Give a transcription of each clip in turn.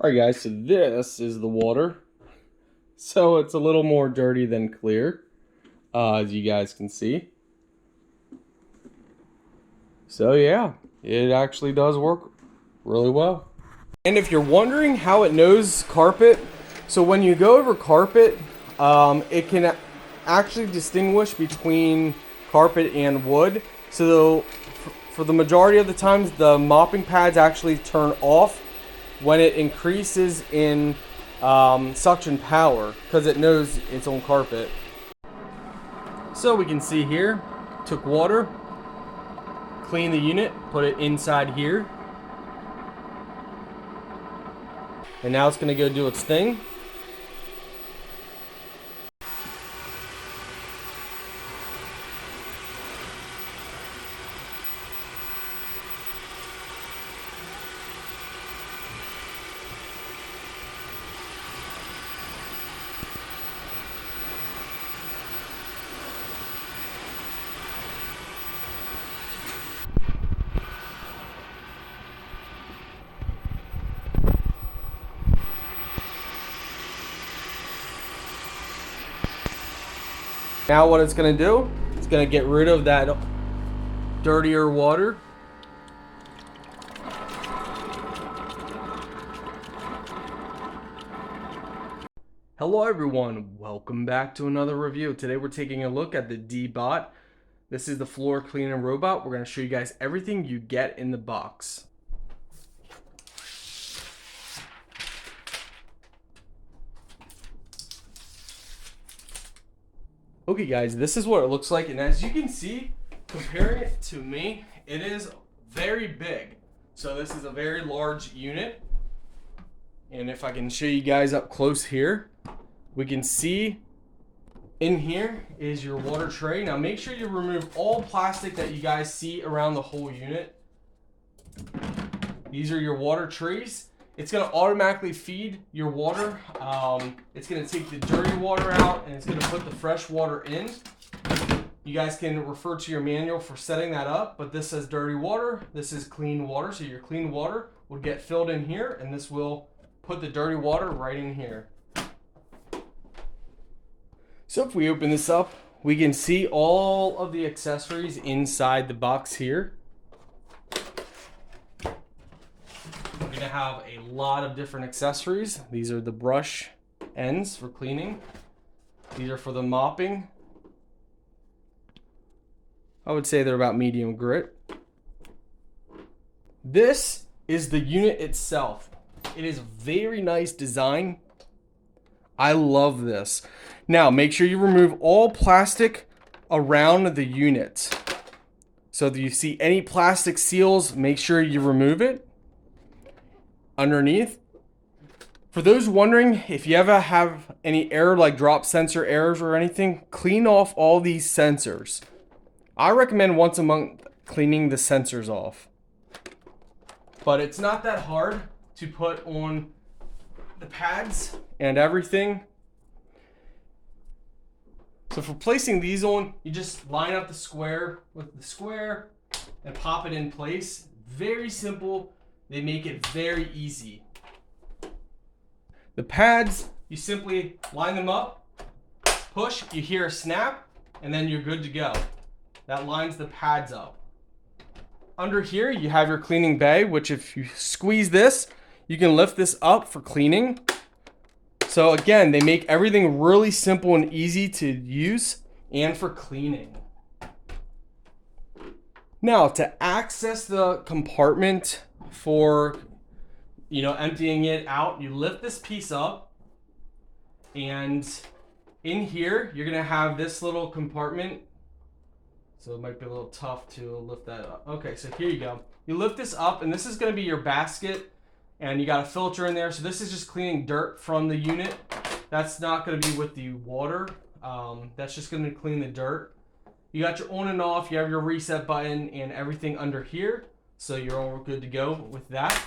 Alright guys, so this is the water. So it's a little more dirty than clear, as you guys can see. So yeah, it actually does work really well. And if you're wondering how it knows carpet, so when you go over carpet, it can actually distinguish between carpet and wood. So for the majority of the times, the mopping pads actually turn off when it increases in suction power, because it knows its own carpet. So we can see here, took water, cleaned the unit, put it inside here, and now it's going to go do its thing. Now what it's going to do, it's going to get rid of that dirtier water. Hello everyone, welcome back to another review. Today we're taking a look at the DEEBOT. This is the floor cleaning robot. We're going to show you guys everything you get in the box. Okay guys, this is what it looks like, and as you can see, comparing it to me, it is very big. So this is a very large unit, and if I can show you guys up close here, we can see in here is your water tray. Now make sure you remove all plastic that you guys see around the whole unit. These are your water trays. It's going to automatically feed your water. It's going to take the dirty water out and it's going to put the fresh water in. You guys can refer to your manual for setting that up, but this says dirty water. This is clean water. So your clean water would get filled in here, and this will put the dirty water right in here. So if we open this up, we can see all of the accessories inside the box here. We're going to have a lot of different accessories. These are the brush ends for cleaning. These are for the mopping. I would say they're about medium grit. This is the unit itself. It is very nice design. I love this. Now make sure you remove all plastic around the unit. So if you see any plastic seals, make sure you remove it. Underneath, for those wondering if you ever have any error like drop sensor errors or anything, clean off all these sensors. I recommend once a month cleaning the sensors off, but it's not that hard to put on the pads and everything. So for placing these on, you just line up the square with the square and pop it in place. Very simple. They make it very easy. The pads, you simply line them up, push, you hear a snap, and then you're good to go. That lines the pads up. Under here, you have your cleaning bay, which if you squeeze this, you can lift this up for cleaning. So again, they make everything really simple and easy to use and for cleaning. Now, to access the compartment for, emptying it out, you lift this piece up, and in here, you're gonna have this little compartment. So it might be a little tough to lift that up. Okay, so here you go. You lift this up, and this is gonna be your basket, and you got a filter in there. So this is just cleaning dirt from the unit. That's not gonna be with the water. That's just gonna clean the dirt. You got your on and off, you have your reset button and everything under here. So you're all good to go with that.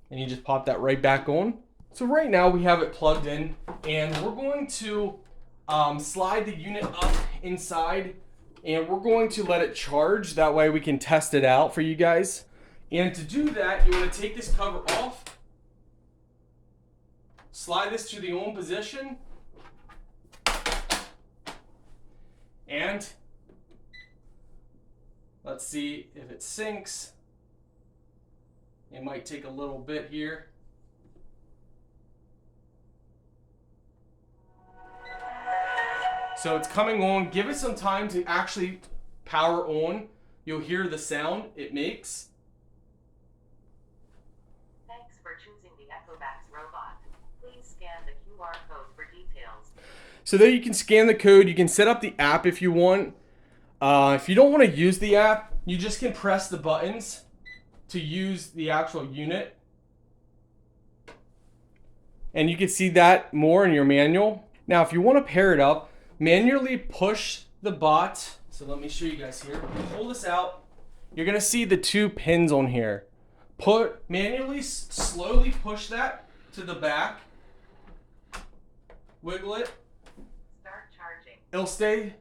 And you just pop that right back on. So right now we have it plugged in, and we're going to slide the unit up inside, and we're going to let it charge. That way we can test it out for you guys. And to do that, you want to take this cover off, slide this to the on position, and let's see if it syncs. It might take a little bit here. So it's coming on. Give it some time to actually power on. You'll hear the sound it makes. Thanks for choosing the ECOVACS robot. Please scan the QR code for details. So there you can scan the code. You can set up the app if you want. If you don't want to use the app, you just can press the buttons to use the actual unit. And you can see that more in your manual. Now, if you want to pair it up, manually push the bot. So let me show you guys here. Pull this out. You're going to see the 2 pins on here. Manually, slowly push that to the back. Wiggle it. Start charging. It'll say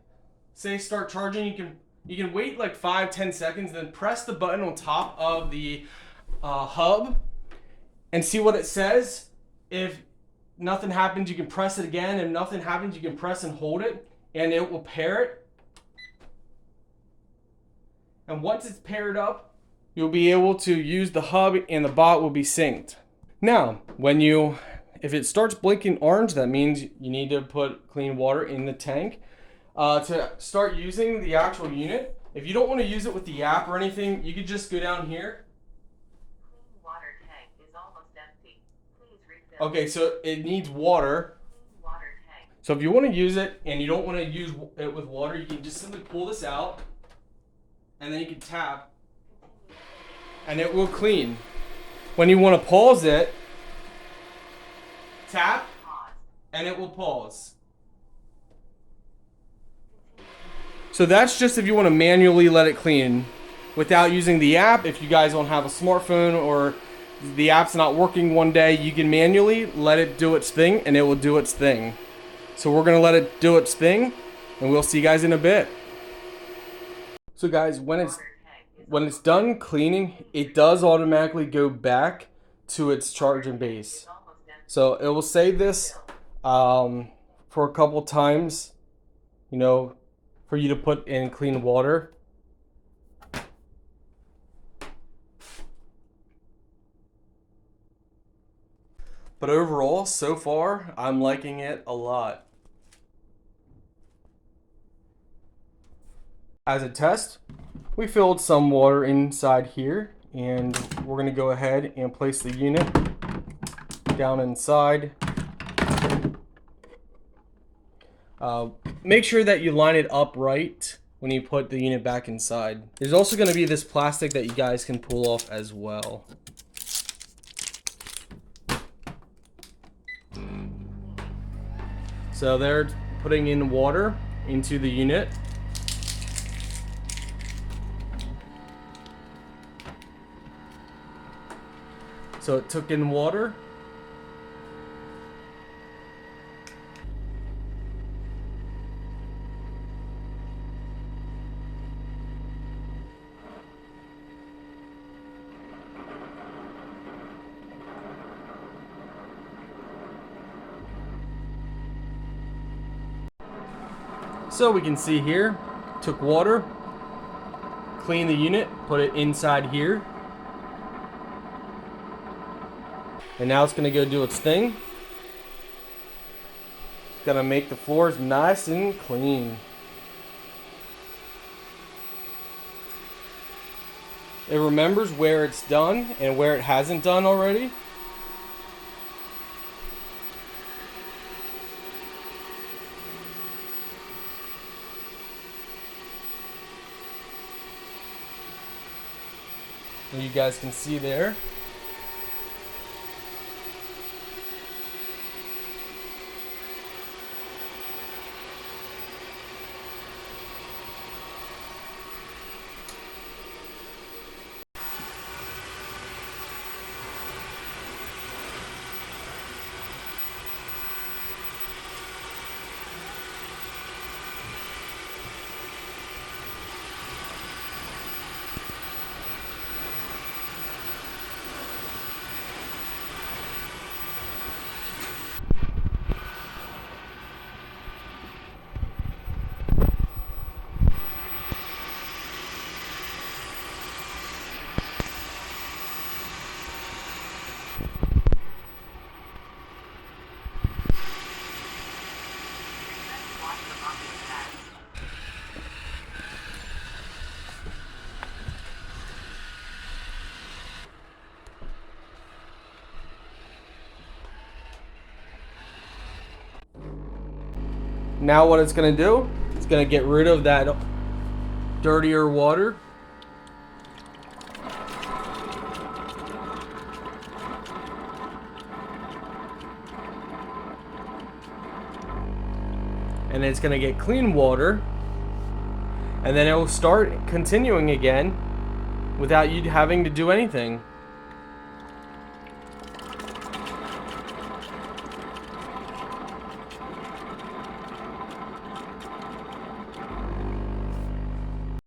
start charging. You can wait like 5-10 seconds, then press the button on top of the hub and see what it says. If nothing happens, you can press it again. If nothing happens, you can press and hold it, and it will pair it. And once it's paired up, you'll be able to use the hub and the bot will be synced. Now, if it starts blinking orange, that means you need to put clean water in the tank. To start using the actual unit, if you don't want to use it with the app or anything, you could just go down here. Clean water tank is almost empty. Please refill. Okay, so it needs water. Clean water tank. So if you want to use it and you don't want to use it with water, you can just simply pull this out and then you can tap and it will clean. When you want to pause it, tap and it will pause. So that's just if you want to manually let it clean without using the app. If you guys don't have a smartphone or the app's not working one day, you can manually let it do its thing and it will do its thing. So we're going to let it do its thing and we'll see you guys in a bit. So guys, when it's done cleaning, it does automatically go back to its charging base. So it will say this for a couple times, for you to put in clean water. But overall, so far, I'm liking it a lot. As a test, we filled some water inside here, and we're going to go ahead and place the unit down inside. Make sure that you line it up right when you put the unit back inside. There's also going to be this plastic that you guys can pull off as well. So they're putting in water into the unit. So it took in water. So we can see here, took water, cleaned the unit, put it inside here. And now it's gonna go do its thing. It's gonna make the floors nice and clean. It remembers where it's done and where it hasn't done already. And you guys can see there. Now what it's going to do, it's going to get rid of that dirtier water. And it's going to get clean water. And then it will start continuing again without you having to do anything.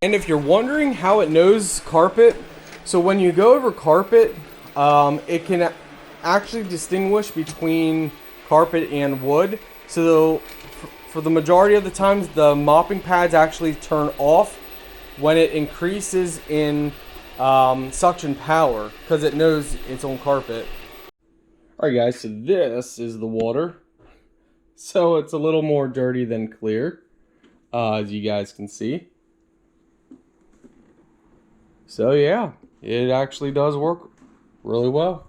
And if you're wondering how it knows carpet, so when you go over carpet, it can actually distinguish between carpet and wood. So for the majority of the times, the mopping pads actually turn off when it increases in suction power, because it knows it's on carpet. Alright guys, so this is the water. So it's a little more dirty than clear, as you guys can see. So yeah, it actually does work really well.